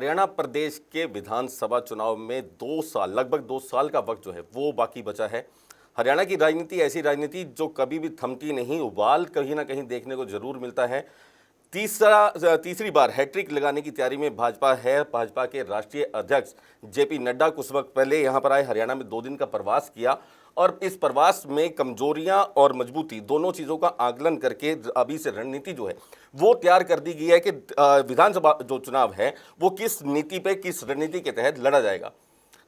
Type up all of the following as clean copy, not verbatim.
हरियाणा प्रदेश के विधानसभा चुनाव में 2 साल, लगभग 2 साल का वक्त जो है वो बाकी बचा है। हरियाणा की राजनीति ऐसी राजनीति जो कभी भी थमती नहीं, उबाल कहीं ना कहीं देखने को जरूर मिलता है। तीसरी बार हैट्रिक लगाने की तैयारी में भाजपा है। भाजपा के राष्ट्रीय अध्यक्ष जेपी नड्डा कुछ वक्त पहले यहां पर आए, हरियाणा में 2 दिन का प्रवास किया और इस प्रवास में कमजोरियां और मजबूती दोनों चीज़ों का आकलन करके अभी से रणनीति जो है वो तैयार कर दी गई है कि विधानसभा जो चुनाव है वो किस नीति पे, किस रणनीति के तहत लड़ा जाएगा।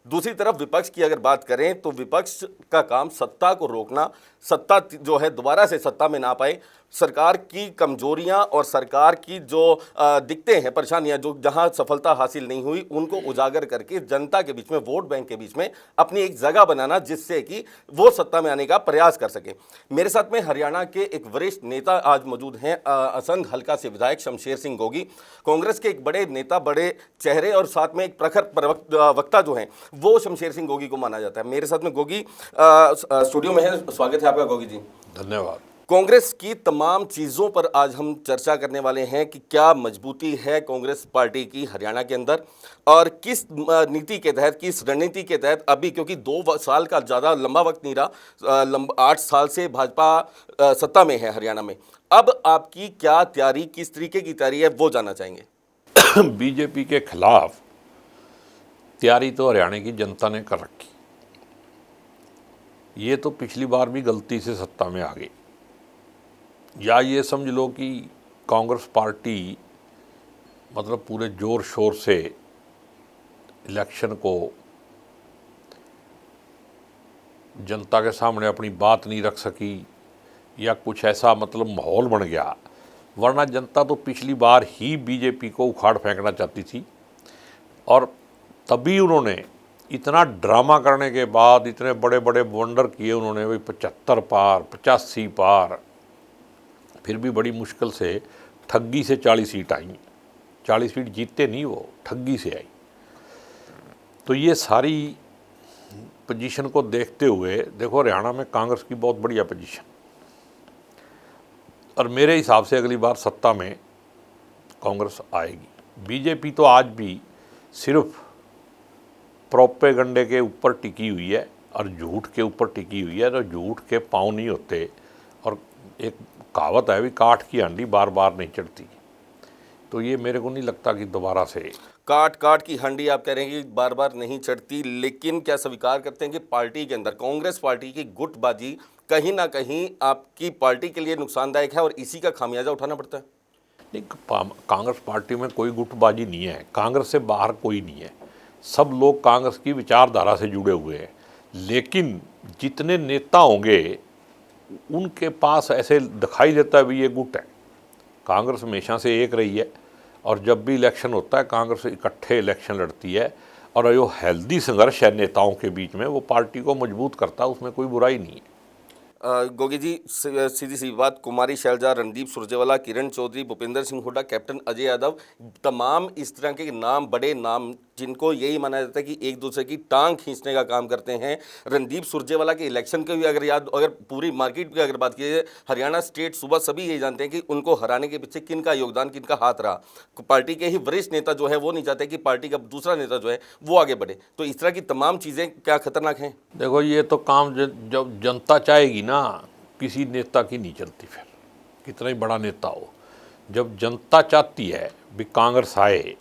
दूसरी तरफ विपक्ष की अगर बात करें तो विपक्ष का काम सत्ता को रोकना, सत्ता जो है दोबारा से सत्ता में ना पाए, सरकार की कमजोरियां और सरकार की जो दिक्कतें हैं, परेशानियां जो जहां सफलता हासिल नहीं हुई उनको उजागर करके जनता के बीच में, वोट बैंक के बीच में अपनी एक जगह बनाना जिससे कि वो सत्ता में आने का प्रयास कर सके। मेरे साथ में हरियाणा के एक वरिष्ठ नेता आज मौजूद हैं, असंध हल्का से विधायक शमशेर सिंह गोगी, कांग्रेस के एक बड़े नेता, बड़े चेहरे और साथ में एक प्रखर वक्ता जो हैं वो शमशेर सिंह गोगी को माना जाता है। मेरे साथ में गोगी स्टूडियो में है, स्वागत है आपका गोगी जी। धन्यवाद। कांग्रेस की तमाम चीज़ों पर आज हम चर्चा करने वाले हैं कि क्या मजबूती है कांग्रेस पार्टी की हरियाणा के अंदर और किस नीति के तहत, किस रणनीति के तहत अभी, क्योंकि 2 साल का ज़्यादा लंबा वक्त नहीं रहा, 8 साल से भाजपा सत्ता में है हरियाणा में। अब आपकी क्या तैयारी, किस तरीके की तैयारी है वो जानना चाहेंगे। बीजेपी के खिलाफ तैयारी तो हरियाणा की जनता ने कर रखी। ये तो पिछली बार भी गलती से सत्ता में आ गई, या ये समझ लो कि कांग्रेस पार्टी मतलब पूरे जोर शोर से इलेक्शन को जनता के सामने अपनी बात नहीं रख सकी, या कुछ ऐसा मतलब माहौल बन गया। वरना जनता तो पिछली बार ही बीजेपी को उखाड़ फेंकना चाहती थी और तभी उन्होंने इतना ड्रामा करने के बाद इतने बड़े बड़े वंडर किए उन्होंने, भाई 75 पार, 85 पार, फिर भी बड़ी मुश्किल से ठगी से 40 सीट आई। 40 सीट जीतते नहीं, वो ठगी से आई। तो ये सारी पोजीशन को देखते हुए देखो, हरियाणा में कांग्रेस की बहुत बढ़िया पोजीशन, और मेरे हिसाब से अगली बार सत्ता में कांग्रेस आएगी। बीजेपी तो आज भी सिर्फ प्रोपेगंडे के ऊपर टिकी हुई है और झूठ के ऊपर टिकी हुई है, तो झूठ के पाँव नहीं होते। और एक कहावत है भी, काठ की हांडी बार बार नहीं चढ़ती। तो ये मेरे को नहीं लगता कि दोबारा से काट की हांडी आप कह रहे हैं कि बार बार नहीं चढ़ती, लेकिन क्या स्वीकार करते हैं कि पार्टी के अंदर कांग्रेस पार्टी की गुटबाजी कहीं ना कहीं आपकी पार्टी के लिए नुकसानदायक है और इसी का खामियाजा उठाना पड़ता है? नहीं, कांग्रेस पार्टी में कोई गुटबाजी नहीं है, कांग्रेस से बाहर कोई नहीं है, सब लोग कांग्रेस की विचारधारा से जुड़े हुए हैं। लेकिन जितने नेता होंगे उनके पास ऐसे दिखाई देता है भी ये गुट है। कांग्रेस हमेशा से एक रही है और जब भी इलेक्शन होता है कांग्रेस इकट्ठे इलेक्शन लड़ती है, और जो हेल्दी संघर्ष है नेताओं के बीच में वो पार्टी को मजबूत करता है, उसमें कोई बुराई नहीं है। गोगी जी, सीधी सी बात, कुमारी शैलजा, रणदीप सुरजेवाला, किरण चौधरी, भूपेंद्र सिंह हुड्डा, कैप्टन अजय यादव, तमाम इस तरह के नाम, बड़े नाम जिनको यही माना जाता है कि एक दूसरे की टांग खींचने का काम करते हैं। रणदीप सुरजेवाला के इलेक्शन के भी अगर पूरी मार्केट की अगर बात की जाए, हरियाणा स्टेट सुबह सभी यही जानते हैं कि उनको हराने के पीछे किन का योगदान, किन का हाथ रहा। पार्टी के ही वरिष्ठ नेता जो है वो नहीं चाहते कि पार्टी का दूसरा नेता जो है वो आगे बढ़े। तो इस तरह की तमाम चीज़ें क्या खतरनाक हैं? देखो, ये तो काम जब जनता चाहेगी ना, किसी नेता की नहीं चलती। फिर कितना ही बड़ा नेता हो, जब जनता चाहती है भी कांग्रेस आए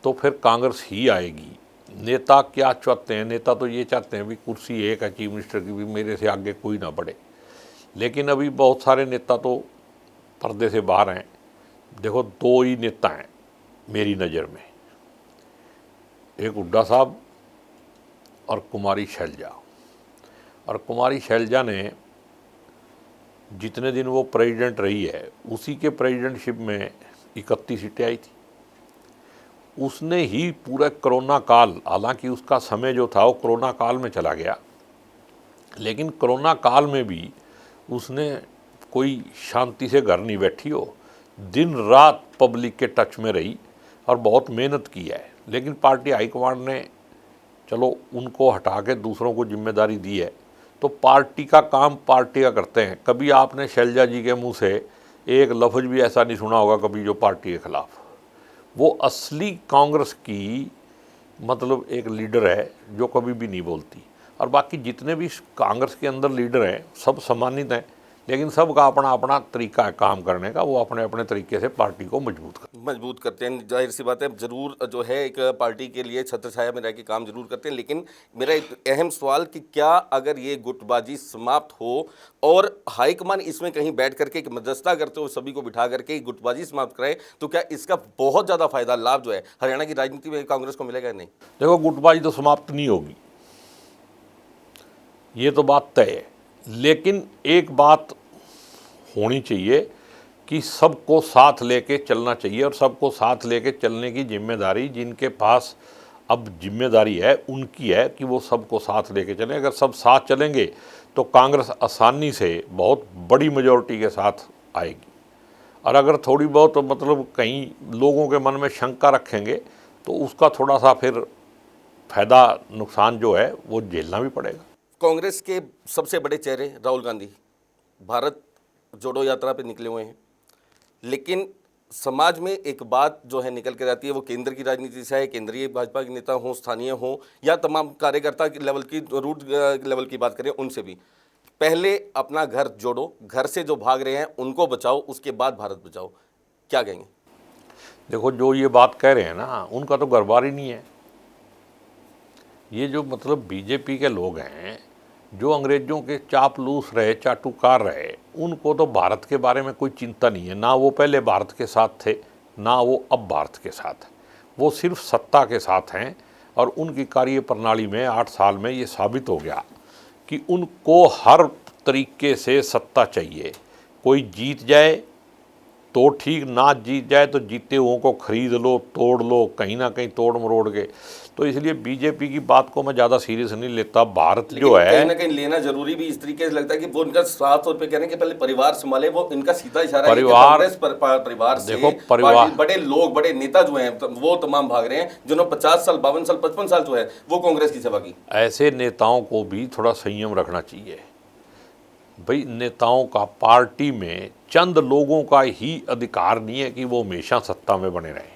तो फिर कांग्रेस ही आएगी। नेता क्या चाहते हैं? नेता तो ये चाहते हैं भी कुर्सी एक है चीफ मिनिस्टर की, भी मेरे से आगे कोई ना बढ़े। लेकिन अभी बहुत सारे नेता तो पर्दे से बाहर हैं। देखो, 2 ही नेता हैं मेरी नज़र में, एक हुड्डा साहब और कुमारी शैलजा। और कुमारी शैलजा ने जितने दिन वो प्रेसिडेंट रही है उसी के प्रेसिडेंटशिप में 31 सीटें आई थी। उसने ही पूरा कोरोना काल, हालांकि उसका समय जो था वो कोरोना काल में चला गया, लेकिन कोरोना काल में भी उसने कोई शांति से घर नहीं बैठी हो, दिन रात पब्लिक के टच में रही और बहुत मेहनत की है। लेकिन पार्टी हाईकमांड ने चलो उनको हटा के दूसरों को जिम्मेदारी दी है, तो पार्टी का काम पार्टी का करते हैं। कभी आपने शैलजा जी के मुंह से एक लफ्ज़ भी ऐसा नहीं सुना होगा कभी जो पार्टी के खिलाफ। वो असली कांग्रेस की मतलब एक लीडर है जो कभी भी नहीं बोलती। और बाकी जितने भी कांग्रेस के अंदर लीडर हैं सब सम्मानित हैं, लेकिन सबका अपना अपना तरीका है काम करने का, वो अपने अपने तरीके से पार्टी को मजबूत करते हैं। जाहिर सी बात है, जरूर जो है एक पार्टी के लिए छत्र छाया में रह के काम जरूर करते हैं। लेकिन मेरा एक अहम सवाल कि क्या अगर ये गुटबाजी समाप्त हो और हाईकमान इसमें कहीं बैठ करके एक मध्यस्थता करते हो, सभी को बिठा करके गुटबाजी समाप्त कराए, तो क्या इसका बहुत ज़्यादा फायदा लाभ जो है हरियाणा की राजनीति में कांग्रेस को मिलेगा या नहीं? देखो, गुटबाजी तो समाप्त नहीं होगी, ये तो बात तय है। लेकिन एक बात होनी चाहिए कि सबको साथ लेके चलना चाहिए, और सबको साथ लेके चलने की जिम्मेदारी जिनके पास अब जिम्मेदारी है उनकी है कि वो सबको साथ लेके चलें। अगर सब साथ चलेंगे तो कांग्रेस आसानी से बहुत बड़ी मेजॉरिटी के साथ आएगी। और अगर थोड़ी बहुत मतलब कहीं लोगों के मन में शंका रखेंगे तो उसका थोड़ा सा फिर फायदा नुकसान जो है वो झेलना भी पड़ेगा। कांग्रेस के सबसे बड़े चेहरे राहुल गांधी भारत जोड़ो यात्रा पे निकले हुए हैं, लेकिन समाज में एक बात जो है निकल कर आती है, वो केंद्र की राजनीति से है, केंद्रीय भाजपा के नेता हों, स्थानीय हों, या तमाम कार्यकर्ता की लेवल की, रूट लेवल की बात करें, उनसे भी पहले अपना घर जोड़ो, घर से जो भाग रहे हैं उनको बचाओ, उसके बाद भारत बचाओ। क्या कहेंगे? देखो, जो ये बात कह रहे हैं ना, उनका तो घर बार ही नहीं है। ये जो मतलब बीजेपी के लोग हैं जो अंग्रेज़ों के चापलूस रहे, चाटुकार रहे, उनको तो भारत के बारे में कोई चिंता नहीं है। ना वो पहले भारत के साथ थे, ना वो अब भारत के साथ हैं। वो सिर्फ सत्ता के साथ हैं। और उनकी कार्य प्रणाली में 8 साल में ये साबित हो गया कि उनको हर तरीके से सत्ता चाहिए। कोई जीत जाए तो ठीक, ना जीत जाए तो जीते हुओं को खरीद लो, तोड़ लो, कहीं ना कहीं तोड़ मरोड़ के। तो इसलिए बीजेपी की बात को मैं ज़्यादा सीरियस नहीं लेता। भारत जो है कहीं ना कहीं लेना जरूरी भी इस तरीके से लगता है कि वो उनका साफ तौर पे कह रहे हैं कि पहले परिवार संभाले, वो इनका सीधा इशारा है कि कांग्रेस परिवार से देखो, परिवार बड़े लोग, बड़े नेता जो हैं वो तमाम भाग रहे हैं, जिन्होंने 50 साल, 52 साल, 55 साल जो है वो कांग्रेस की सेवा की। ऐसे नेताओं को भी थोड़ा संयम रखना चाहिए। भाई, नेताओं का पार्टी में चंद लोगों का ही अधिकार नहीं है कि वो हमेशा सत्ता में बने रहें।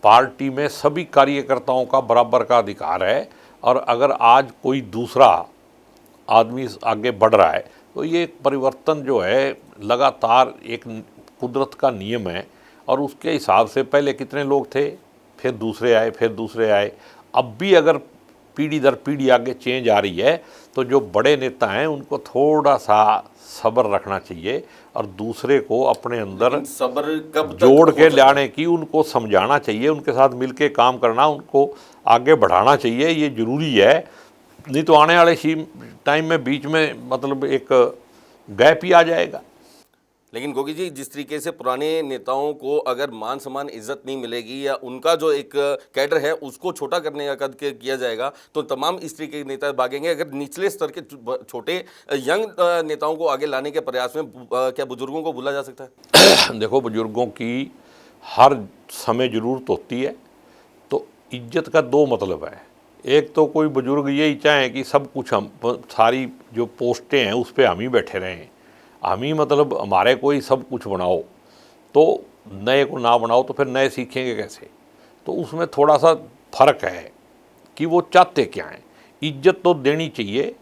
पार्टी में सभी कार्यकर्ताओं का बराबर का अधिकार है। और अगर आज कोई दूसरा आदमी आगे बढ़ रहा है तो ये परिवर्तन जो है लगातार एक कुदरत का नियम है। और उसके हिसाब से पहले कितने लोग थे, फिर दूसरे आए, फिर दूसरे आए। अब भी अगर पीढ़ी दर पीढ़ी आगे चेंज आ रही है तो जो बड़े नेता हैं उनको थोड़ा सा सब्र रखना चाहिए और दूसरे को अपने अंदर सब्र कब जोड़ के लाने की, उनको समझाना चाहिए, उनके साथ मिलके काम करना, उनको आगे बढ़ाना चाहिए। ये ज़रूरी है। नहीं तो आने वाले टाइम में बीच में मतलब एक गैप ही आ जाएगा। लेकिन गोगी जी, जिस तरीके से पुराने नेताओं को अगर मान सम्मान इज्जत नहीं मिलेगी या उनका जो एक कैडर है उसको छोटा करने का कद किया जाएगा तो तमाम इस तरीके के नेता भागेंगे। अगर निचले स्तर के छोटे यंग नेताओं को आगे लाने के प्रयास में क्या बुजुर्गों को भूला जा सकता है? देखो, बुजुर्गों की हर समय ज़रूरत होती है। तो इज्जत का दो मतलब है। एक तो कोई बुजुर्ग यही चाहे कि सब कुछ हम, सारी जो पोस्टें हैं उस पर हम ही बैठे रहें, हम ही मतलब हमारे कोई सब कुछ बनाओ, तो नए को ना बनाओ तो फिर नए सीखेंगे कैसे? तो उसमें थोड़ा सा फ़र्क है कि वो चाहते क्या हैं। इज्जत तो देनी चाहिए।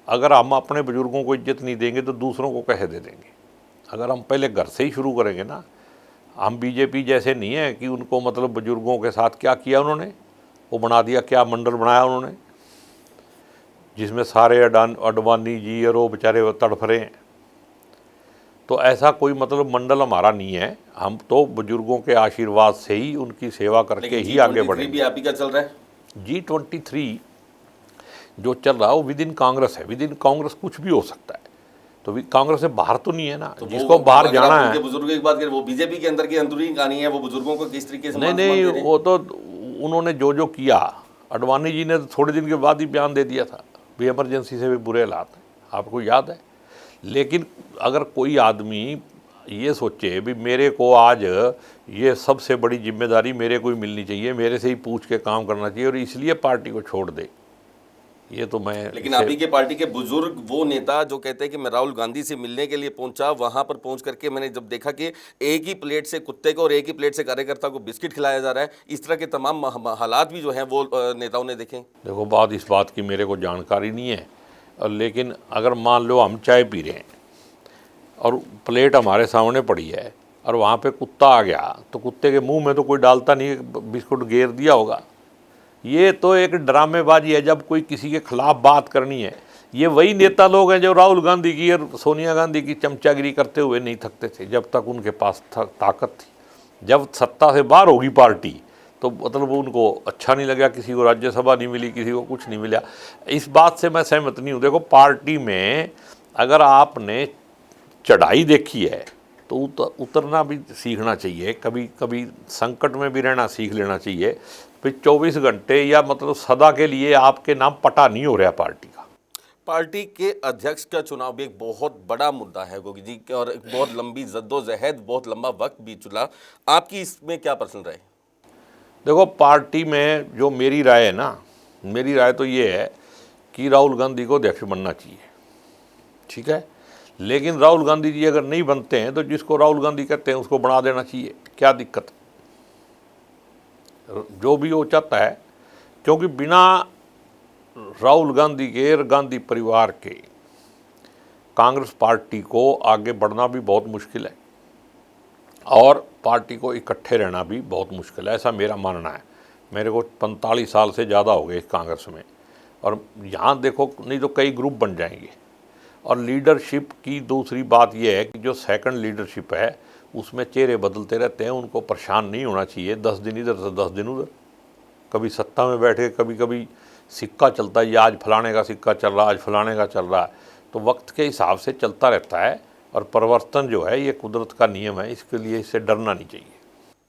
अगर हम अपने बुजुर्गों को इज्जत नहीं देंगे तो दूसरों को कैसे दे देंगे? अगर हम पहले घर से ही शुरू करेंगे ना। हम बीजेपी जैसे नहीं है कि उनको मतलब बुजुर्गों के साथ क्या किया उन्होंने, वो बना दिया, क्या मंडल बनाया उन्होंने जिसमें सारे अडवाणी जी और वो बेचारे तड़फ रहे हैं। तो ऐसा कोई मतलब मंडल हमारा नहीं है। हम तो बुजुर्गों के आशीर्वाद से ही, उनकी सेवा करके ही आगे बढ़ेंगे। भी आप ही का चल रहा है। G23 जो चल रहा है वो विद इन कांग्रेस है। विद इन कांग्रेस कुछ भी हो सकता है। तो कांग्रेस से बाहर तो नहीं है ना, तो जिसको बाहर जाना है। बुजुर्गों की बात करें, वो बीजेपी के अंदर की अंदरूनी कहानी है, वो बुजुर्गों को किस तरीके से नहीं, वो तो उन्होंने जो किया, अडवाणी जी ने तो थोड़े दिन के बाद ही बयान दे दिया था भी इमरजेंसी से भी बुरे हालात हैं, आपको याद है। लेकिन अगर कोई आदमी ये सोचे भी मेरे को आज ये सबसे बड़ी जिम्मेदारी मेरे को ही मिलनी चाहिए, मेरे से ही पूछ के काम करना चाहिए और इसलिए पार्टी को छोड़ दे, ये तो मैं लेकिन आप ही के पार्टी के बुजुर्ग वो नेता जो कहते हैं कि मैं राहुल गांधी से मिलने के लिए पहुंचा, वहां पर पहुंच करके मैंने जब देखा कि एक ही प्लेट से कुत्ते को और एक ही प्लेट से कार्यकर्ता को बिस्किट खिलाया जा रहा है, इस तरह के तमाम हालात भी जो हैं वो नेताओं ने देखे। देखो, बात इस बात की मेरे को जानकारी नहीं है, और लेकिन अगर मान लो हम चाय पी रहे हैं और प्लेट हमारे सामने पड़ी है और वहाँ पे कुत्ता आ गया, तो कुत्ते के मुंह में तो कोई डालता नहीं, बिस्कुट घेर दिया होगा। ये तो एक ड्रामेबाजी है। जब कोई किसी के खिलाफ बात करनी है, ये वही नेता लोग हैं जो राहुल गांधी की और सोनिया गांधी की चमचागिरी करते हुए नहीं थकते थे जब तक उनके पास ताकत थी। जब सत्ता से बाहर होगी पार्टी तो मतलब उनको अच्छा नहीं लगा, किसी को राज्यसभा नहीं मिली, किसी को कुछ नहीं मिला। इस बात से मैं सहमत नहीं हूँ। देखो, पार्टी में अगर आपने चढ़ाई देखी है तो उतरना भी सीखना चाहिए, कभी कभी संकट में भी रहना सीख लेना चाहिए। फिर 24 घंटे या मतलब सदा के लिए आपके नाम पटा नहीं हो रहा पार्टी का। पार्टी के अध्यक्ष का चुनाव भी एक बहुत बड़ा मुद्दा है गोगी जी, और एक बहुत लंबी जद्दोजहद, बहुत लंबा वक्त बीत चुका। आपकी इसमें क्या पर्सनल राय? देखो, पार्टी में जो मेरी राय है ना, मेरी राय तो ये है कि राहुल गांधी को अध्यक्ष बनना चाहिए, ठीक है। लेकिन राहुल गांधी जी अगर नहीं बनते हैं तो जिसको राहुल गांधी कहते हैं उसको बना देना चाहिए, क्या दिक्कत? जो भी वो चाहता है, क्योंकि बिना राहुल गांधी के और गांधी परिवार के कांग्रेस पार्टी को आगे बढ़ना भी बहुत मुश्किल है और पार्टी को इकट्ठे रहना भी बहुत मुश्किल है, ऐसा मेरा मानना है। मेरे को 45 साल से ज़्यादा हो गए कांग्रेस में, और यहाँ देखो, नहीं तो कई ग्रुप बन जाएंगे। और लीडरशिप की दूसरी बात यह है कि जो सेकंड लीडरशिप है उसमें चेहरे बदलते रहते हैं, उनको परेशान नहीं होना चाहिए। 10 दिन इधर से 10 दिन उधर, कभी सत्ता में बैठे, कभी कभी सिक्का चलता है, ये आज फलाने का सिक्का चल रहा है, आज फलाने का चल रहा है, तो वक्त के हिसाब से चलता रहता है। और परिवर्तन जो है ये कुदरत का नियम है, इसके लिए इससे डरना नहीं चाहिए।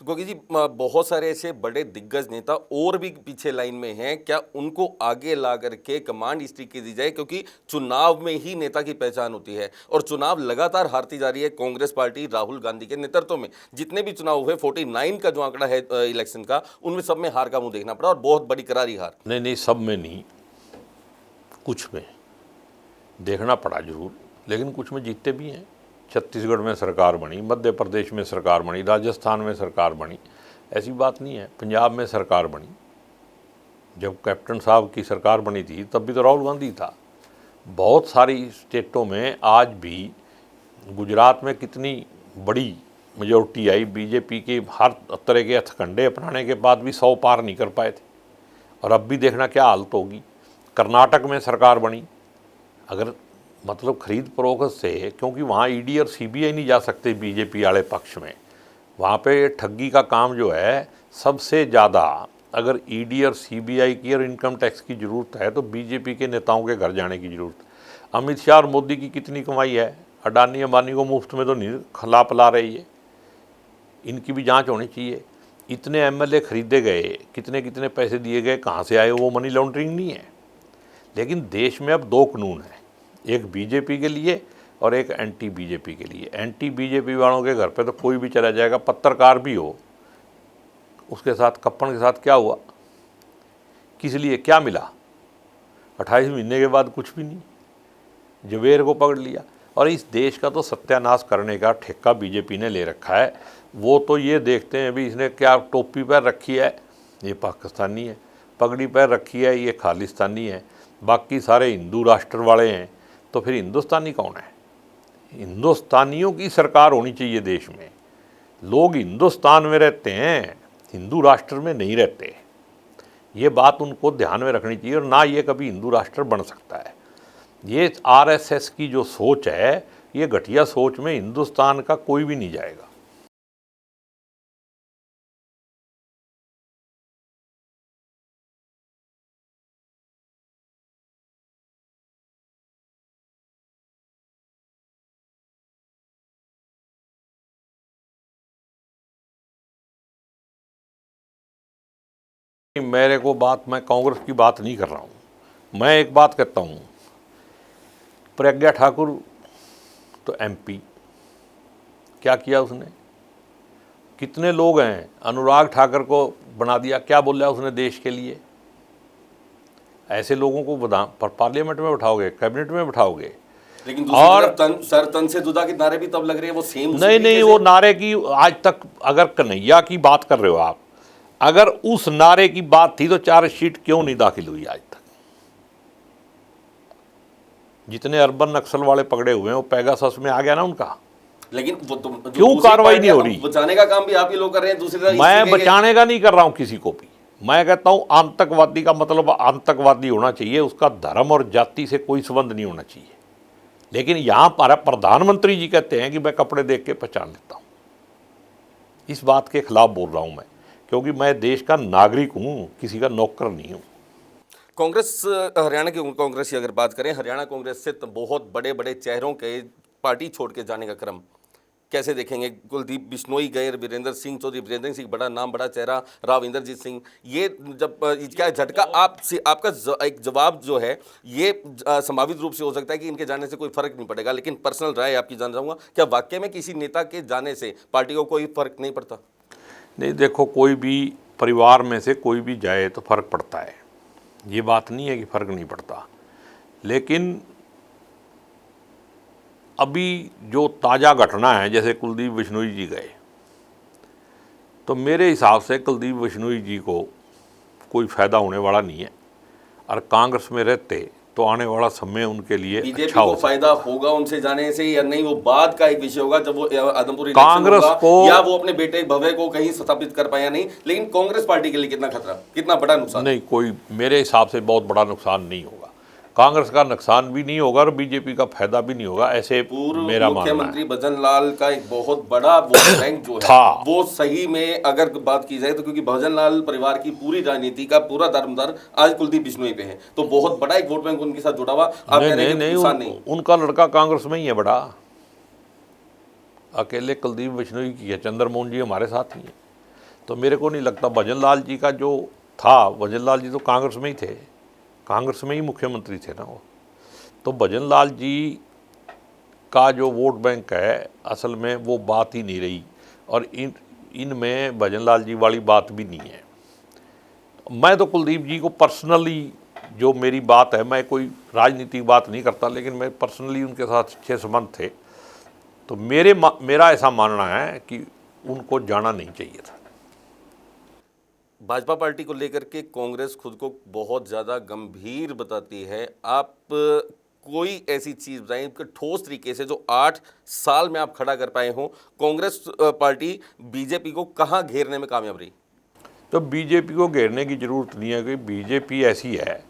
गोगी जी, बहुत सारे ऐसे बड़े दिग्गज नेता और भी पीछे लाइन में हैं, क्या उनको आगे ला करके कमांड इस तरीके दी जाए? क्योंकि चुनाव में ही नेता की पहचान होती है और चुनाव लगातार हारती जा रही है कांग्रेस पार्टी राहुल गांधी के नेतृत्व में। जितने भी चुनाव हुए, 49 का जो आंकड़ा है इलेक्शन का, उनमें सब में हार का मुंह देखना पड़ा और बहुत बड़ी करारी हार। नहीं, सब में नहीं, कुछ में देखना पड़ा जरूर, लेकिन कुछ में जीतते भी हैं। छत्तीसगढ़ में सरकार बनी, मध्य प्रदेश में सरकार बनी, राजस्थान में सरकार बनी, ऐसी बात नहीं है। पंजाब में सरकार बनी, जब कैप्टन साहब की सरकार बनी थी तब भी तो राहुल गांधी था। बहुत सारी स्टेटों में आज भी, गुजरात में कितनी बड़ी मेजोरिटी आई बीजेपी के, हर तरह के हथकंडे अपनाने के बाद भी 100 पार नहीं कर पाए थे, और अब भी देखना क्या हालत होगी। कर्नाटक में सरकार बनी, अगर मतलब खरीद फरोख्त से, क्योंकि वहाँ ईडी और सीबीआई नहीं जा सकते बीजेपी वाले पक्ष में, वहाँ पे ठगी का काम जो है सबसे ज़्यादा, अगर ईडी और सीबीआई की और इनकम टैक्स की ज़रूरत है तो बीजेपी के नेताओं के घर जाने की ज़रूरत है। अमित शाह और मोदी की कितनी कमाई है, अडानी अंबानी को मुफ्त में तो नहीं खिला पिला रही है, इनकी भी जांच होनी चाहिए। इतने एमएलए खरीदे गए, कितने कितने पैसे दिए गए, कहाँ से आए, वो मनी लॉन्ड्रिंग नहीं है। लेकिन देश में अब 2 कानून हैं, एक बीजेपी के लिए और एक एंटी बीजेपी के लिए। एंटी बीजेपी वालों के घर पे तो कोई भी चला जाएगा, पत्रकार भी हो। उसके साथ कप्पन के साथ क्या हुआ, किस लिए, क्या मिला? 28 महीने के बाद कुछ भी नहीं, जवेर को पकड़ लिया। और इस देश का तो सत्यानाश करने का ठेका बीजेपी ने ले रखा है। वो तो ये देखते हैं भी इसने क्या टोपी पैर रखी है, ये पाकिस्तानी है, पगड़ी पैर रखी है, ये खालिस्तानी है, बाकी सारे हिंदू राष्ट्र वाले हैं, तो फिर हिंदुस्तानी कौन है? हिंदुस्तानियों की सरकार होनी चाहिए देश में। लोग हिंदुस्तान में रहते हैं, हिंदू राष्ट्र में नहीं रहते। ये बात उनको ध्यान में रखनी चाहिए, और ना ये कभी हिंदू राष्ट्र बन सकता है। ये आरएसएस की जो सोच है, ये घटिया सोच में हिंदुस्तान का कोई भी नहीं जाएगा। मेरे को बात, मैं कांग्रेस की बात नहीं कर रहा हूँ, मैं एक बात कहता हूँ, प्रज्ञा ठाकुर तो एमपी, क्या किया उसने? कितने लोग हैं, अनुराग ठाकुर को बना दिया, क्या बोला उसने देश के लिए? ऐसे लोगों को पार्लियामेंट में बैठाओगे, कैबिनेट में बैठाओगे। लेकिन दूसरी तरफ सर तन से जुदा के नारे भी तब लग रहे हैं, वो सेम नहीं, वो नारे की आज तक, अगर कन्हैया की बात कर रहे हो आप, अगर उस नारे की बात थी तो चार्जशीट क्यों नहीं दाखिल हुई आज तक? जितने अर्बन नक्सल वाले पकड़े हुए हैं वो पेगासस में आ गया ना उनका, लेकिन वो क्यों कार्रवाई नहीं हो रही? बचाने का काम भी आप ही लोग कर रहे हैं। दूसरी तरफ मैं बचाने का नहीं कर रहा हूं किसी को भी, मैं कहता हूं आतंकवादी का मतलब आतंकवादी होना चाहिए, उसका धर्म और जाति से कोई संबंध नहीं होना चाहिए। लेकिन यहां पर प्रधानमंत्री जी कहते हैं कि मैं कपड़े देख के पहचान लेता हूं। इस बात के खिलाफ बोल रहा हूं मैं, क्योंकि मैं देश का नागरिक हूं, किसी का नौकर नहीं हूं। कांग्रेस, हरियाणा की कांग्रेस की अगर बात करें, हरियाणा कांग्रेस से तो बहुत बड़े बड़े चेहरों के पार्टी छोड़ के जाने का क्रम कैसे देखेंगे? कुलदीप बिश्नोई गए, वीरेंद्र सिंह चौधरी, वीरेंद्र सिंह बड़ा नाम, बड़ा चेहरा, राव इंद्रजीत सिंह, ये जब क्या झटका आपका एक जवाब जो है ये संभावित रूप से हो सकता है कि इनके जाने से कोई फर्क नहीं पड़ेगा, लेकिन पर्सनल राय आपकी जान चाहूँगा, क्या वाकई में किसी नेता के जाने से पार्टी को कोई फर्क नहीं पड़ता? नहीं, देखो, कोई भी परिवार में से कोई भी जाए तो फर्क पड़ता है, ये बात नहीं है कि फर्क नहीं पड़ता। लेकिन अभी जो ताज़ा घटना है, जैसे कुलदीप बिश्नोई जी गए, तो मेरे हिसाब से कुलदीप बिश्नोई जी को कोई फ़ायदा होने वाला नहीं है, और कांग्रेस में रहते तो आने वाला समय उनके लिए अच्छा हो। फायदा होगा उनसे जाने से या नहीं, वो बाद का एक विषय होगा, जब वो आदमपुर कांग्रेस को या वो अपने बेटे भव्य को कहीं स्थापित कर पाया नहीं। लेकिन कांग्रेस पार्टी के लिए कितना खतरा, कितना बड़ा नुकसान? नहीं, कोई मेरे हिसाब से बहुत बड़ा नुकसान नहीं होगा। कांग्रेस का नुकसान भी नहीं होगा और बीजेपी का फायदा भी नहीं होगा, ऐसे मेरा मानना है। मुख्यमंत्री भजन लाल का एक बहुत बड़ा वोट बैंक जो है वो सही में अगर बात की जाए तो, क्योंकि भजन लाल परिवार की पूरी राजनीति का पूरा दारोमदार आज कुलदीप बिश्नोई पे है, तो बहुत बड़ा एक वोट बैंक उनके साथ जुड़ा हुआ। आप कह रहे हैं नुकसान नहीं, उनका लड़का कांग्रेस में ही है बड़ा, अकेले कुलदीप बिश्नोई की है, चंद्रमोहन जी हमारे साथ ही है। तो मेरे को नहीं लगता भजन लाल जी का जो था, भजन लाल जी तो कांग्रेस में ही थे, कांग्रेस में ही मुख्यमंत्री थे ना वो, तो भजन लाल जी का जो वोट बैंक है असल में वो बात ही नहीं रही, और इनमें भजन लाल जी वाली बात भी नहीं है। मैं तो कुलदीप जी को पर्सनली, जो मेरी बात है, मैं कोई राजनीतिक बात नहीं करता, लेकिन मैं पर्सनली उनके साथ अच्छे संबंध थे, तो मेरा ऐसा मानना है कि उनको जाना नहीं चाहिए था। भाजपा पार्टी को लेकर के कांग्रेस खुद को बहुत ज़्यादा गंभीर बताती है। आप कोई ऐसी चीज़ बताएं कि ठोस तरीके से जो 8 साल में आप खड़ा कर पाए हो, कांग्रेस पार्टी बीजेपी को कहाँ घेरने में कामयाब रही? तो बीजेपी को घेरने की ज़रूरत नहीं है, कि बीजेपी ऐसी है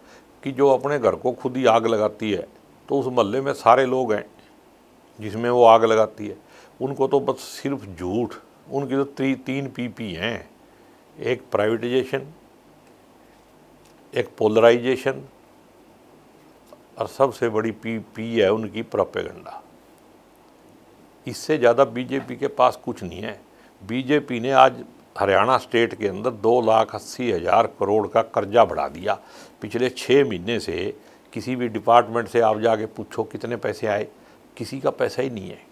कि जो अपने घर को खुद ही आग लगाती है, तो उस मोहल्ले में सारे लोग हैं जिसमें वो आग लगाती है। उनको तो बस सिर्फ झूठ, उनकी तो 3 पीपी हैं, एक प्राइवेटाइजेशन, एक पोलराइजेशन, और सबसे बड़ी पी है उनकी प्रोपेगेंडा। इससे ज़्यादा बीजेपी के पास कुछ नहीं है। बीजेपी ने आज हरियाणा स्टेट के अंदर 2,80,000 करोड़ का कर्जा बढ़ा दिया। पिछले 6 महीने से किसी भी डिपार्टमेंट से आप जाके पूछो कितने पैसे आए, किसी का पैसा ही नहीं है।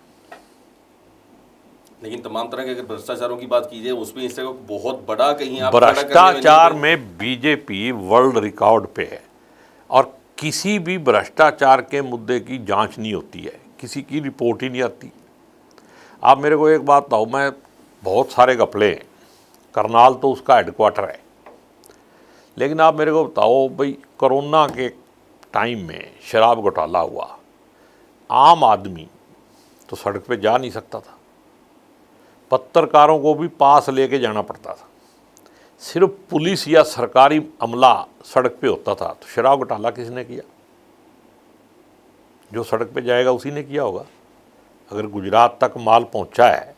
लेकिन तमाम तरह के अगर भ्रष्टाचारों की बात की जाए उसमें इससे बहुत बड़ा कहीं आप भ्रष्टाचार में बीजेपी वर्ल्ड रिकॉर्ड पे है, और किसी भी भ्रष्टाचार के मुद्दे की जांच नहीं होती है, किसी की रिपोर्ट ही नहीं आती। आप मेरे को एक बात बताओ, मैं बहुत सारे घपले हैं, करनाल तो उसका हेडक्वार्टर है, लेकिन आप मेरे को बताओ भाई, कोरोना के टाइम में शराब घोटाला हुआ, आम आदमी तो सड़क पे जा नहीं सकता था, पत्रकारों को भी पास लेके जाना पड़ता था, सिर्फ पुलिस या सरकारी अमला सड़क पे होता था। तो शराब घोटाला किसने किया? जो सड़क पे जाएगा उसी ने किया होगा। अगर गुजरात तक माल पहुंचा है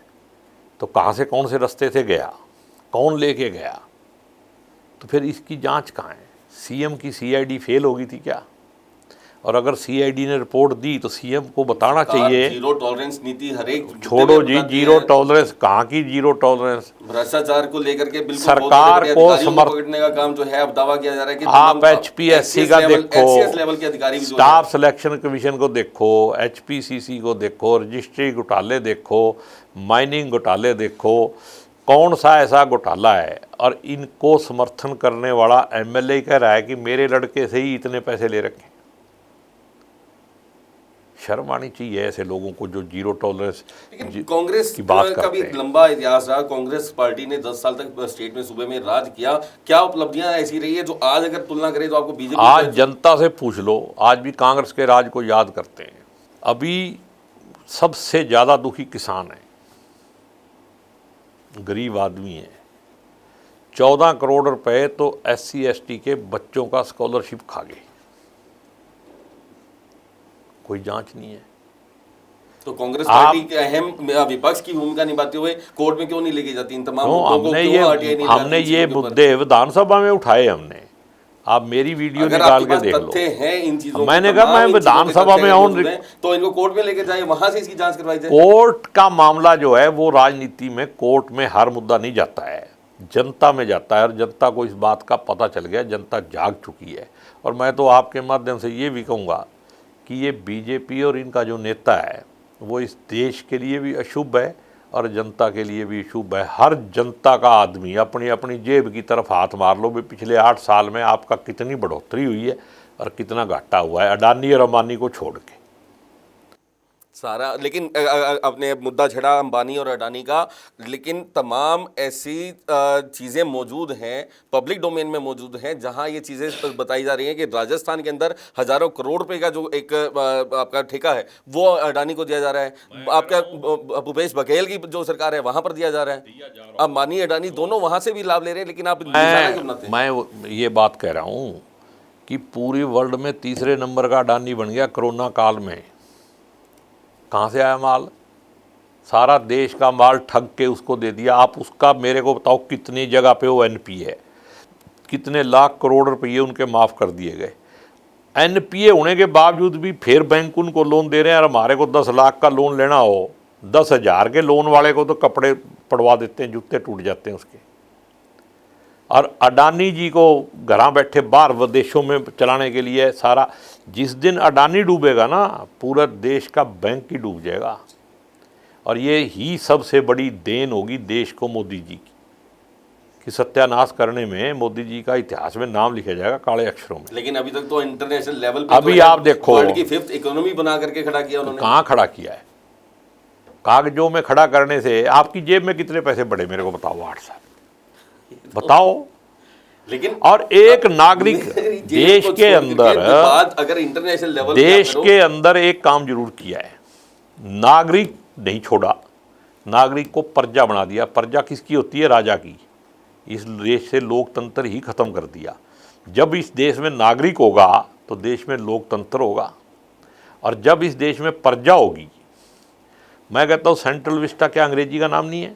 तो कहाँ से, कौन से रास्ते से गया, कौन लेके गया? तो फिर इसकी जांच कहाँ है? सीएम की सीआईडी फेल हो गई थी क्या? और अगर सीआईडी ने रिपोर्ट दी तो सीएम को बताना चाहिए। जीरो टॉलरेंस नीति हर एक, छोड़ो जी, जीरो टॉलरेंस कहाँ की जीरो टॉलरेंस? भ्रष्टाचार को लेकर के बिल्कुल सरकार को पकड़ने का काम जो है अब दावा किया जा रहा है कि आप एचपीएससी का देखो, लेवल के अधिकारी, स्टाफ सिलेक्शन कमीशन को देखो, एचपीसीसी को देखो, रजिस्ट्री घोटाले देखो, माइनिंग घोटाले देखो, कौन सा ऐसा घोटाला है और इनको समर्थन करने वाला एमएलए कह रहा है कि मेरे लड़के से ही इतने पैसे ले रखे। शर्म आनी चाहिए ऐसे लोगों को जो जीरो टॉलरेंस लेकिन कांग्रेस की बात का भी करते हैं। लंबा इतिहास रहा। कांग्रेस पार्टी ने 10 साल तक स्टेट में, सूबे में राज किया। क्या उपलब्धियां ऐसी रही है जो आज अगर तुलना करें तो आपको बीजेपी आज जनता से पूछ लो, आज भी कांग्रेस के राज को याद करते हैं। अभी सबसे ज़्यादा दुखी किसान है, गरीब आदमी है। 14 करोड़ रुपए तो SC ST के बच्चों का स्कॉलरशिप खा गए, कोई जांच नहीं है। तो कांग्रेस पार्टी के अहम विपक्ष की भूमिका निभाते हुए कोर्ट में क्यों नहीं लेके जाती इन तमाम मुद्दों को? क्यों RTI नहीं हमने लगाती ये इन चीजों के ऊपर? मुद्दे विधानसभा में उठाए हमने। आप मेरी वीडियो अगर निकाल आपके के पास देख लो। तथ्य हैं इन चीजों मैंने के, कहा तमाम मैं इन चीजों के विधानसभा तथ्य में अगर आऊं, मौजूद हैं, तो इनको कोर्ट में लेके जाए, वहां से इसकी जांच करवाई जाए। कोर्ट का मामला जो है वो राजनीति में कोर्ट में हर मुद्दा नहीं जाता है, जनता में जाता है। और जनता को इस बात का पता चल गया, जनता जाग चुकी है। और मैं तो आपके माध्यम से ये भी कहूँगा कि ये बीजेपी और इनका जो नेता है वो इस देश के लिए भी अशुभ है और जनता के लिए भी शुभ है। हर जनता का आदमी अपनी अपनी जेब की तरफ हाथ मार लो भी पिछले 8 साल में आपका कितनी बढ़ोतरी हुई है और कितना घाटा हुआ है, अडानी और अंबानी को छोड़ के सारा। लेकिन अपने मुद्दा छड़ा अंबानी और अडानी का, लेकिन तमाम ऐसी चीज़ें मौजूद हैं, पब्लिक डोमेन में मौजूद हैं, जहां ये चीज़ें बताई जा रही हैं कि राजस्थान के अंदर हजारों करोड़ रुपए का जो एक आपका ठेका है वो अडानी को दिया जा रहा है। आपका भूपेश बघेल की जो सरकार है वहां पर दिया जा रहा है। अंबानी अडानी दोनों वहां से भी लाभ ले रहे हैं, लेकिन आप निशाना क्यों बनाते हैं? मैं ये बात कह रहा हूँ कि पूरी वर्ल्ड में तीसरे नंबर का अडानी बन गया कोरोना काल में। कहाँ से आया माल? सारा देश का माल ठग के उसको दे दिया। आप उसका मेरे को बताओ कितनी जगह पे वो NPA है, कितने लाख करोड़ रुपये उनके माफ़ कर दिए गए। NPA होने के बावजूद भी फिर बैंक उनको लोन दे रहे हैं। और हमारे को 10 लाख का लोन लेना हो, 10,000 के लोन वाले को तो कपड़े पड़वा देते हैं, जूते टूट जाते हैं उसके। और अडानी जी को घरा बैठे बाहर विदेशों में चलाने के लिए सारा, जिस दिन अडानी डूबेगा ना पूरा देश का बैंक ही डूब जाएगा। और ये ही सबसे बड़ी देन होगी देश को मोदी जी की, कि सत्यानाश करने में मोदी जी का इतिहास में नाम लिखा जाएगा काले अक्षरों में। लेकिन अभी तक तो इंटरनेशनल लेवल पे अभी तो आप देखो, वर्ल्ड की 5th इकोनॉमी बना करके खड़ा किया उन्होंने। कहाँ खड़ा किया है? कागजों में खड़ा करने से आपकी जेब में कितने पैसे पड़े मेरे को बताओ? 8 साल बताओ। लेकिन और एक नागरिक देश के अंदर, अगर इंटरनेशनल लेवल देश के अंदर एक काम जरूर किया है, नागरिक नहीं छोड़ा, नागरिक को प्रजा बना दिया। प्रजा किसकी होती है? राजा की। इस देश से लोकतंत्र ही खत्म कर दिया। जब इस देश में नागरिक होगा तो देश में लोकतंत्र होगा, और जब इस देश में प्रजा होगी, मैं कहता हूँ सेंट्रल विस्टा क्या अंग्रेजी का नाम नहीं है?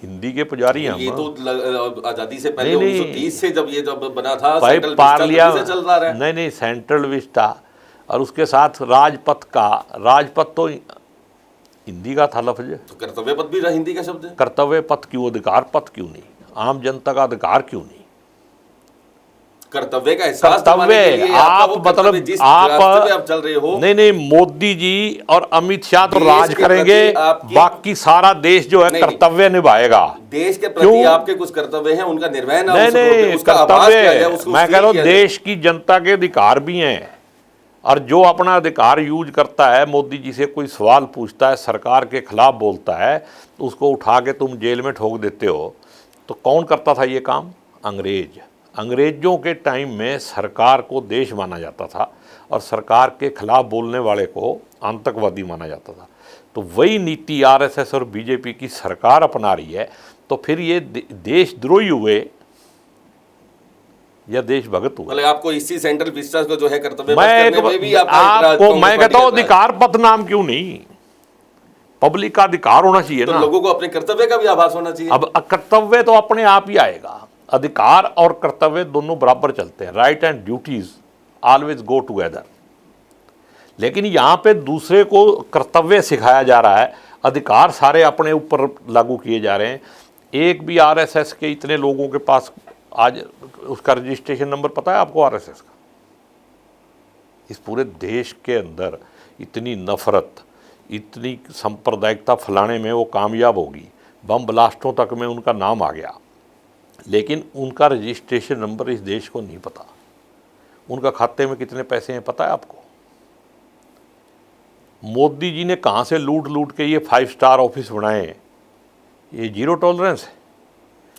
हिंदी के पुजारी हैं हम। ये तो आजादी से पहले 1930 से जब बना था भाई सेंट्रल पार्लिया विस्टा, तभी से चल रहा है। नहीं सेंट्रल विस्टा, और उसके साथ राजपथ का, राजपथ तो हिंदी का था लफ्ज। तो कर्तव्य पथ भी हिंदी का शब्द है। कर्तव्य पथ क्यों, अधिकार पथ क्यों नहीं? आम जनता का अधिकार क्यों नहीं? कर्तव्य का एहसास कर्तव्य आप मतलब आप चल रहे हो। नहीं मोदी जी और अमित शाह तो राज करेंगे, बाकी सारा देश जो है कर्तव्य निभाएगा। देश के प्रति आपके कुछ कर्तव्य हैं, उनका निर्वहन नहीं कर्तव्य, मैं कह रहा हूँ देश की जनता के अधिकार भी हैं। और जो अपना अधिकार यूज करता है, मोदी जी से कोई सवाल पूछता है, सरकार के खिलाफ बोलता है, तो उसको उठा के तुम जेल में ठोक देते हो। तो कौन करता था ये काम? अंग्रेज। अंग्रेजों के टाइम में सरकार को देश माना जाता था और सरकार के खिलाफ बोलने वाले को आतंकवादी माना जाता था। तो वही नीति RSS और बीजेपी की सरकार अपना रही है। तो फिर ये देशद्रोही हुए या देशभगत हुए? मतलब आपको इसी सेंट्रल विस्टा को जो है कर्तव्य आपको मैं कहता हूँ अधिकार पथ नाम क्यों नहीं? पब्लिक का अधिकार होना चाहिए तो ना। लोगों को अपने कर्तव्य का भी आभास होना चाहिए। अब कर्तव्य तो अपने आप ही आएगा। अधिकार और कर्तव्य दोनों बराबर चलते हैं। Right and duties always go together. लेकिन यहाँ पे दूसरे को कर्तव्य सिखाया जा रहा है, अधिकार सारे अपने ऊपर लागू किए जा रहे हैं। एक भी RSS के इतने लोगों के पास आज उसका रजिस्ट्रेशन नंबर पता है आपको? RSS का इस पूरे देश के अंदर इतनी नफरत, इतनी सांप्रदायिकता फैलाने में वो कामयाब होगी। बम ब्लास्टों तक में उनका नाम आ गया, लेकिन उनका रजिस्ट्रेशन नंबर इस देश को नहीं पता। उनका खाते में कितने पैसे हैं पता है आपको? मोदी जी ने कहाँ से लूट लूट के ये 5 स्टार ऑफिस बनाए हैं? ये जीरो टॉलरेंस है।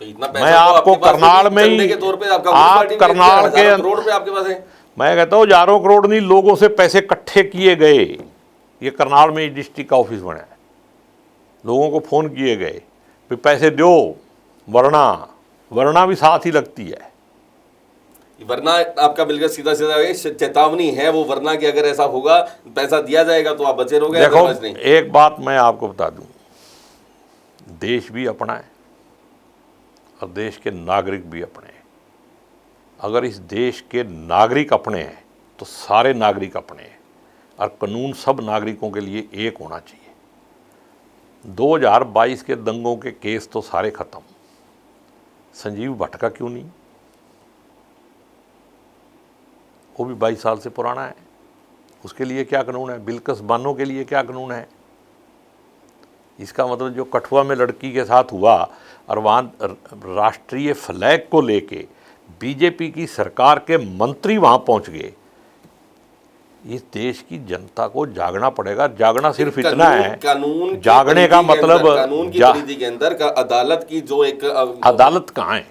तो इतना मैं पैसा तो आपको आपके पास करनाल में चंदे ही के तौर पे आपका आप पार्टी में करनाल हज़ारों के करोड़ रुपए आपके पास है। मैं कहता हूँ हजारों करोड़ नहीं, लोगों से पैसे इकट्ठे किए गए। ये करनाल में डिस्ट्रिक्ट का ऑफिस बना है, लोगों को फोन किए गए कि पैसे दो, वरना भी साथ ही लगती है। वरना आपका बिल्कुल सीधा सीधा ये चेतावनी है वो, वरना कि अगर ऐसा होगा पैसा दिया जाएगा तो आप बचे रहोगे। देखो नहीं। एक बात मैं आपको बता दूं, देश भी अपना है और देश के नागरिक भी अपने हैं। अगर इस देश के नागरिक अपने हैं तो सारे नागरिक अपने हैं, और कानून सब नागरिकों के लिए एक होना चाहिए। 2022 के दंगों के केस तो सारे खत्म, संजीव भट्ट का क्यों नहीं? वो भी 22 साल से पुराना है, उसके लिए क्या कानून है? बिल्किस बानो के लिए क्या कानून है? इसका मतलब जो कठुआ में लड़की के साथ हुआ और वहाँ राष्ट्रीय फ्लैग को लेके बीजेपी की सरकार के मंत्री वहाँ पहुँच गए। इस देश की जनता को जागना पड़ेगा। जागना सिर्फ इतना है, कानून जागने का मतलब कानून की परिधि के अंदर का अदालत की जो एक अदालत कहाँ है?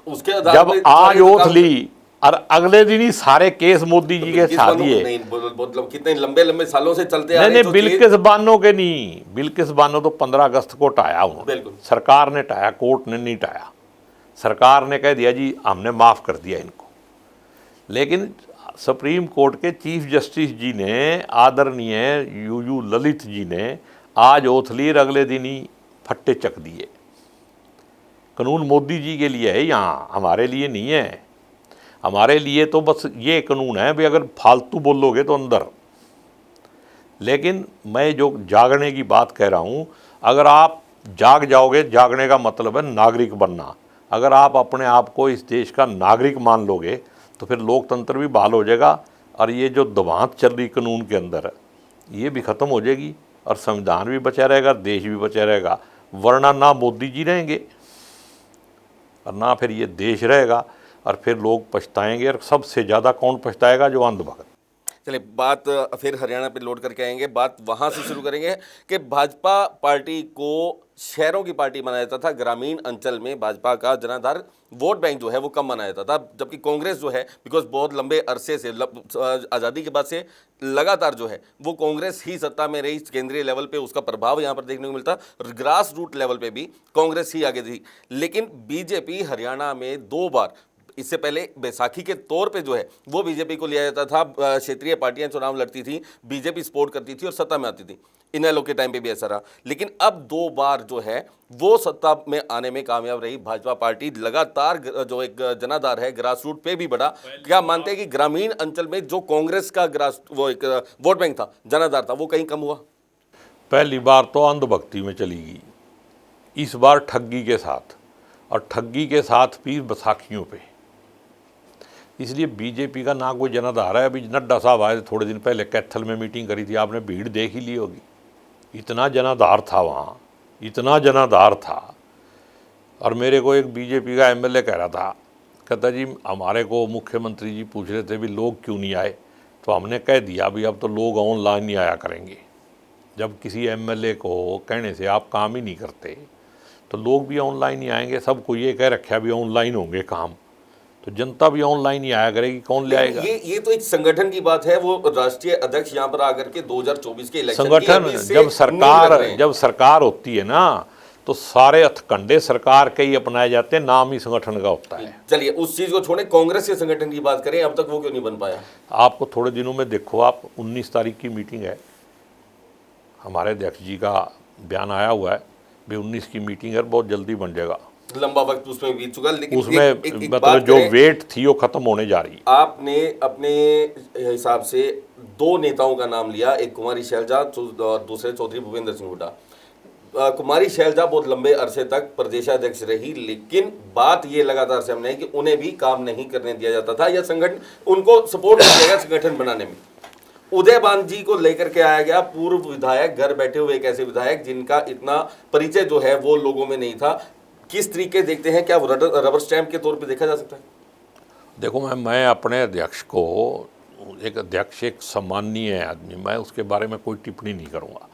उसके जब आज ओथ ली और अगले दिन ही सारे केस मोदी जी के साथ ही है। नहीं, मतलब कितने लंबे लंबे सालों से चलते आ रहे। नहीं, बिल्किस बानो के नहीं, बिल्किस बानो तो 15 अगस्त को टाया उन्होंने, सरकार ने टाया, कोर्ट ने नहीं टाया। सरकार ने कह दिया जी हमने माफ़ कर दिया इनको, लेकिन सुप्रीम कोर्ट के चीफ जस्टिस जी ने, आदरणीय यूयू ललित जी ने आज ओथ ली और अगले दिन ही फट्टे चक दिए। कानून मोदी जी के लिए है, यहाँ हमारे लिए नहीं है। हमारे लिए तो बस ये कानून है भी अगर फालतू बोलोगे तो अंदर। लेकिन मैं जो जागने की बात कह रहा हूँ, अगर आप जाग जाओगे, जागने का मतलब है नागरिक बनना। अगर आप अपने आप को इस देश का नागरिक मान लोगे तो फिर लोकतंत्र भी बहाल हो जाएगा, और ये जो दबाव चल रही कानून के अंदर ये भी ख़त्म हो जाएगी, और संविधान भी बचा रहेगा, देश भी बचा रहेगा। वरना ना मोदी जी रहेंगे और ना फिर ये देश रहेगा, और फिर लोग पछताएंगे। और सबसे ज़्यादा कौन पछताएगा? जो अंधभक्त। चलिए बात फिर हरियाणा पे लोड करके आएंगे, बात वहाँ से शुरू करेंगे कि भाजपा पार्टी को शहरों की पार्टी माना जाता था, ग्रामीण अंचल में भाजपा का जनाधार वोट बैंक जो है वो कम माना जाता था, जबकि कांग्रेस जो है बिकॉज बहुत लंबे अरसे से आज़ादी के बाद से लगातार जो है वो कांग्रेस ही सत्ता में रही। केंद्रीय लेवल पे उसका प्रभाव यहाँ पर देखने को मिलता, ग्रास रूट लेवल पे भी कांग्रेस ही आगे थी। लेकिन बीजेपी हरियाणा में 2 बार, इससे पहले बैसाखी के तौर पे जो है वो बीजेपी को लिया जाता था, क्षेत्रीय पार्टियां चुनाव लड़ती थी, बीजेपी सपोर्ट करती थी और सत्ता में आती थी। इनेलो के टाइम पे भी ऐसा रहा। लेकिन अब 2 बार जो है वो सत्ता में आने में कामयाब रही भाजपा पार्टी। लगातार जो एक जनाधार है ग्रास रूट पे भी बढ़ा। क्या मानते हैं कि ग्रामीण अंचल में जो कांग्रेस का वो एक वोट बैंक था, जनाधार था, वो कहीं कम हुआ? पहली बार तो अंधभक्ति में चली गई, इस बार ठगी के साथ, और ठगी के साथ भी बैसाखियों पे। इसलिए बीजेपी का ना कोई जनाधार है। अभी नड्डा साहब आए थोड़े दिन पहले, कैथल में मीटिंग करी थी, आपने भीड़ देख ही ली होगी। इतना जनाधार था वहाँ, इतना जनाधार था। और मेरे को एक बीजेपी का एमएलए कह रहा था, कहता जी हमारे को मुख्यमंत्री जी पूछ रहे थे भी लोग क्यों नहीं आए, तो हमने कह दिया भी अब तो लोग ऑनलाइन ही आया करेंगे। जब किसी एमएलए को कहने से आप काम ही नहीं करते तो लोग भी ऑनलाइन ही आएंगे। सबको ये कह रखा भी ऑनलाइन होंगे काम, तो जनता भी ऑनलाइन ही आया करेगी, कौन ले आएगा? ये तो एक संगठन की बात है। वो राष्ट्रीय अध्यक्ष यहाँ पर आकर के 2024 के इलेक्शन संगठन जब सरकार होती है ना, तो सारे हथकंडे सरकार के ही अपनाए जाते हैं, नाम ही संगठन का होता है। चलिए उस चीज को छोड़े, कांग्रेस के संगठन की बात करें, अब तक वो क्यों नहीं बन पाया? आपको थोड़े दिनों में देखो, आप 19 तारीख की मीटिंग है, हमारे अध्यक्ष जी का बयान आया हुआ है भी 19 की मीटिंग है, बहुत जल्दी बन जाएगा। लंबा वक्त उसमें बीत चुका, लेकिन उसमें एक मतलब जो वेट थी वो खत्म होने जा रही है। आपने अपने हिसाब से 2 नेताओं का नाम लिया, एक कुमारी शैलजा और दूसरे चौधरी भूपेंद्र सिंह हुड्डा। कुमारी शैलजा बहुत लंबे अरसे तक प्रदेशाध्यक्ष रही, लेकिन बात ये लगातार सामने है कि उन्हें भी काम नहीं करने दिया जाता था, या संगठन उनको सपोर्ट नहीं किया गया संगठन बनाने में। उदयबान जी को लेकर के आया गया, पूर्व विधायक, घर बैठे हुए एक ऐसे विधायक जिनका इतना परिचय जो है वो लोगों में नहीं था। किस तरीके देखते हैं, क्या वो रबर स्टैंप के तौर पे देखा जा सकता है? देखो, मैं अपने अध्यक्ष को, एक अध्यक्ष एक सम्माननीय आदमी, मैं उसके बारे में कोई टिप्पणी नहीं करूंगा।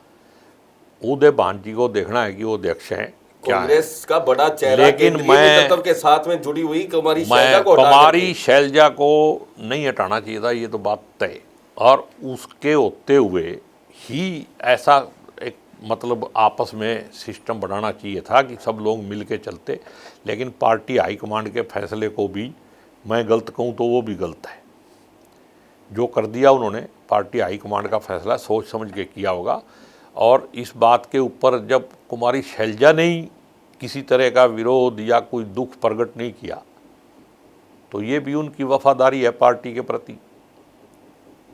उदयबान जी को देखना है कि वो अध्यक्ष हैं क्या है। कांग्रेस का बड़ा चेहरा, लेकिन केंद्रीय नेतृत्व के साथ में जुड़ी हुई कुमारी शैलजा को हटा कुमारी करके- शैलजा को नहीं हटाना चाहिए था, ये तो बात तय। और उसके होते हुए ही ऐसा एक मतलब आपस में सिस्टम बनाना चाहिए था कि सब लोग मिल के चलते। लेकिन पार्टी हाईकमांड के फैसले को भी मैं गलत कहूँ तो वो भी गलत है। जो कर दिया उन्होंने, पार्टी हाईकमांड का फैसला सोच समझ के किया होगा। और इस बात के ऊपर जब कुमारी शैलजा ने ही किसी तरह का विरोध या कोई दुख प्रकट नहीं किया, तो ये भी उनकी वफादारी है पार्टी के प्रति,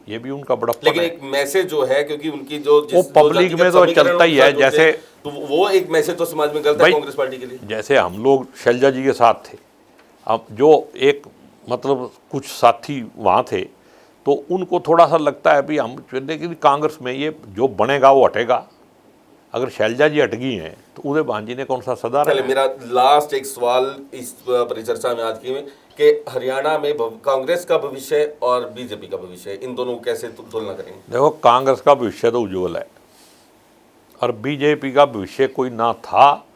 ये भी उनका बड़प्पन लेकिन है। एक मैसेज जो है, क्योंकि उनकी जो वो पब्लिक में तो चलता ही है, जैसे तो वो एक मैसेज तो समाज में गलत है कांग्रेस पार्टी के लिए। जैसे हम लोग शैलजा जी के साथ थे, अब जो एक मतलब कुछ साथी वहाँ थे, तो उनको थोड़ा सा लगता है भी हम, लेकिन कांग्रेस में ये जो बनेगा वो हटेगा। अगर शैलजा जी हट गई हैं तो उदयबान जी ने कौन सा सदा चले, रहा? मेरा लास्ट एक सवाल इस परिचर्चा में आज की में कि हरियाणा में कांग्रेस का भविष्य और बीजेपी का भविष्य, इन दोनों को कैसे तुलना करेंगे? देखो, कांग्रेस का भविष्य तो उज्जवल है और बीजेपी का भविष्य कोई ना था।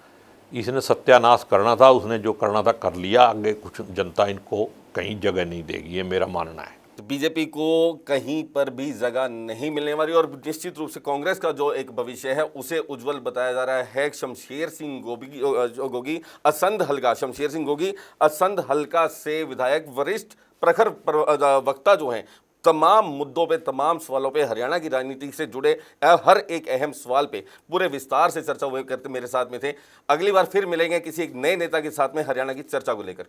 इसने सत्यानाश करना था, उसने जो करना था कर लिया। आगे कुछ जनता इनको कहीं जगह नहीं देगी, ये मेरा मानना है। तो बीजेपी को कहीं पर भी जगह नहीं मिलने वाली और निश्चित रूप से कांग्रेस का जो एक भविष्य है उसे उज्जवल बताया जा रहा है। शमशेर सिंह गोगी असंध हलका, शमशेर सिंह गोगी असंध हलका से विधायक, वरिष्ठ प्रखर वक्ता जो हैं, तमाम मुद्दों पे, तमाम सवालों पे, हरियाणा की राजनीति से जुड़े हर एक अहम सवाल पे पूरे विस्तार से चर्चा हुए करते मेरे साथ में थे। अगली बार फिर मिलेंगे किसी एक नए नेता के साथ में हरियाणा की चर्चा को लेकर।